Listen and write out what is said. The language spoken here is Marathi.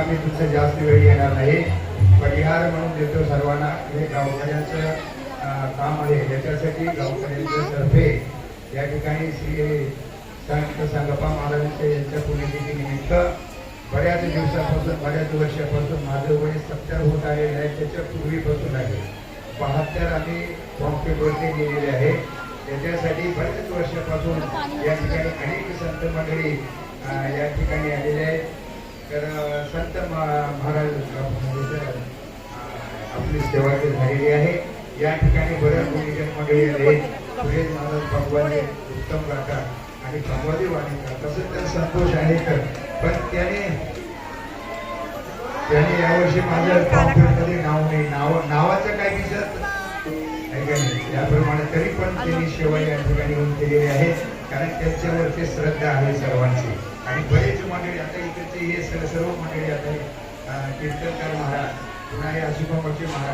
मी तुमचं जास्त वेळ येणार नाही. परिहार म्हणून देतो सर्वांना. हे गावकऱ्यांचं काम आहे. याच्यासाठी गावकऱ्यांच्या तर्फे या ठिकाणी श्री संत संगप्पा महाराजांच्या यांच्या पुण्यतिथी निमित्त बऱ्याच दिवसापासून बऱ्याच वर्षापासून माझं वय 70 होत आलेलं आहे. त्याच्या पूर्वीपासून आहे 72 आम्ही पॉम्प्लेटवरती लिहिलेले आहे. त्याच्यासाठी बऱ्याच वर्षापासून या ठिकाणी अनेक संत मंडळी या ठिकाणी आलेले आहेत. तर संत महाराज आपली सेवा झालेली आहे. या ठिकाणी बऱ्याच गुणीजन मंडळी आहेत. सुरेश महाराज भगवान उत्तम काका आणि भगवादी वाणीकर तसंच तर संतोष आहे. तर पण त्याने यावर्षी माझ्या पॉम्प्लेटमध्ये नाव नाही. नावाचं काही दिसत आहे का नाही. त्याप्रमाणे तरी पण त्यांनी सेवा या ठिकाणी येऊन केलेली आहे. कारण त्यांच्यावरती श्रद्धा आहे सर्वांची. आणि बरेच मंडळी आता इकडचे हे सर्व मंडळी आता कीर्तनकार महाराज पुन्हा हे आशुभाऊचे महाराज